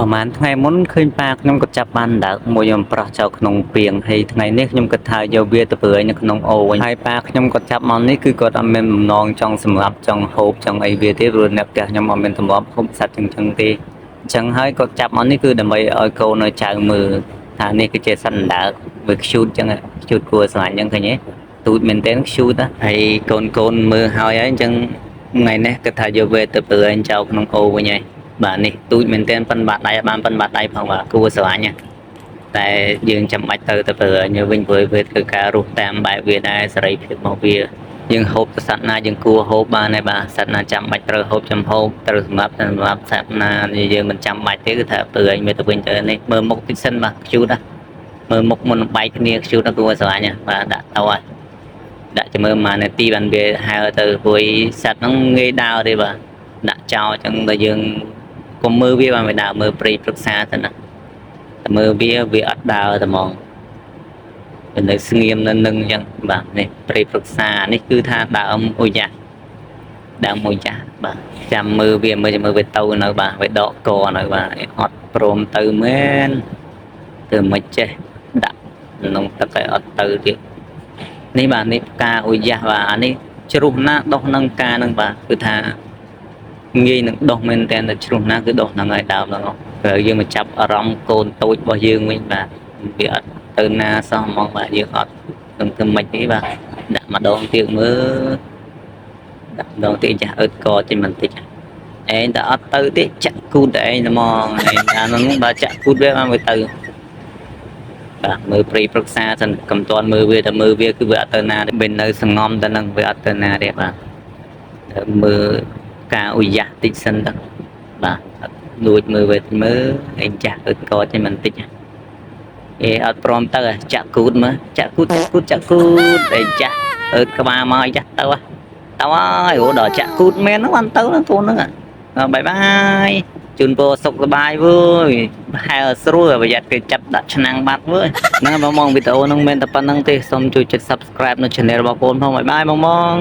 ប្រហែលថ្ងៃមុនឃើញប៉ាខ្ញុំក៏ចាប់បានដើកមួយអំប្រោះចោលក្នុងពាងហើយថ្ងៃនេះខ្ញុំគិតថាយកវាទៅប្រើនៅក្នុងអូវិញហើយប៉ាខ្ញុំក៏ចាប់មកនេះគឺគាត់អត់មានបំណងចង់សម្រាប់ចង់ហូបចង់អីវាទេព្រោះអ្នកផ្ទះខ្ញុំអត់មានទម្លាប់ហូបសត្វចឹងទេអញ្ចឹងហើយគាត់ចាប់មកនេះគឺដើម្បីឲ្យកូននៅចៅមើលថានេះគឺជាសត្វដើកវាខ្ជូតចឹងខ្ជូតគួរស្រឡាញ់ចឹងឃើញទេទូចមែនទែនខ្ជូតហើយកូនមើលហើយអញ្ចឹងថ្ងៃនេះគិតថាយកវាទៅប្រើចោលក្នុងអូវិញហើយបាទនេះទូចមែនទែនប៉ុនបាត់ដៃបានប៉ុនបាត់ដៃផងបាទគួរស្រឡាញ់តែយើងចាំបាច់ទៅប្រើញើវិញព្រោះវាធ្វើការរស់តាមបែបវាដែរសេរីភាពមកវាយើងហូបទៅសត្វណាយើងគួរហូបបានដែរបាទសត្វណាចាំបាច់ត្រូវហូបចំហូបត្រូវសម្រាប់សត្វណាយើងមិនចាំបាច់ទេគឺថាប្រើឲ្យវាទៅវិញទៅនេះមើលមុខតិចសិនបាទខ្ជូតមើលមុខមុនបែកគ្នាខ្ជូតគួរស្រឡាញ់បាទដាក់ទៅហើយដាក់ចាំមើលមួយនាទីបានវាហើទៅព្រួយសត្វហ្នឹងងាយដើរទេបាទដាក់ចោលចឹងតែយើងកុំមើលវាបានវាដើរមើលព្រៃព្រឹក្សាទៅណាមើលវាអត់ដើរតែហ្មងវានៅស្ងៀមនៅនឹងអញ្ចឹងបាទនេះព្រៃព្រឹក្សានេះគឺថាដើមអូយ៉ាដើមអូយ៉ាបាទចាំមើលវាមើលទៅនៅបាទវាដកកនៅបាទអត់ព្រមទៅមែនទៅមិនចេះដាក់ក្នុងទឹកឲ្យអត់ទៅទៀតនេះបាទនេះផ្កាអូយ៉ាបាទអានេះជ្រុះណាដុះនឹងផ្កានឹងបាទគឺថាងាយនឹងដុះមែនតែជ្រុះណាគឺដុះហ្នឹងហើយដើមហ្នឹងហើយយើងមកចាប់អារម្មណ៍កូនតូចរបស់យើងវិញបាទវាអត់ទៅណាសោះហ្មងបាទយើងអត់នឹងធ្វើម៉េចទេបាទដាក់ម្ដងទៀតមើលដាក់ម្ដងទៀតចាស់អើតកចេញបន្តិចឯងតែអត់ទៅទេចាក់គូតឯងហ្មងឯងអានោះបើចាក់គូតវាបានវាទៅបាទមើលព្រៃព្រឹក្សាសិនកំតាន់មើលវាតែមើលវាគឺវាអត់ទៅណាទេពេលនៅសងំតែនឹងវាអត់ទៅណាទេបាទមើលការអ៊ុយយ៉ាតិចសិនទៅបាទលួចមើលវាមើលឯងចាស់អើតកចេញបន្តិចអត់ព្រមទៅចាក់គូតមើលចាក់គូតឯងចាស់អើតក្បាលមកឯងចាស់ទៅហើយអូដល់ចាក់គូតមែនហ្នឹងបានទៅហ្នឹងទូនហ្នឹងបាយបាយជូនពរសុខសប្បាយវើយហែស្រួលប្រយ័ត្នគេចាប់ដាក់ឆ្នាំងបាត់វើយហ្នឹងបងវីដេអូហ្នឹងមិនតែប៉ុណ្្នឹងទេសូមជួយចុច Subscribe នៅ Channel របស់បងផងបាយបាយបង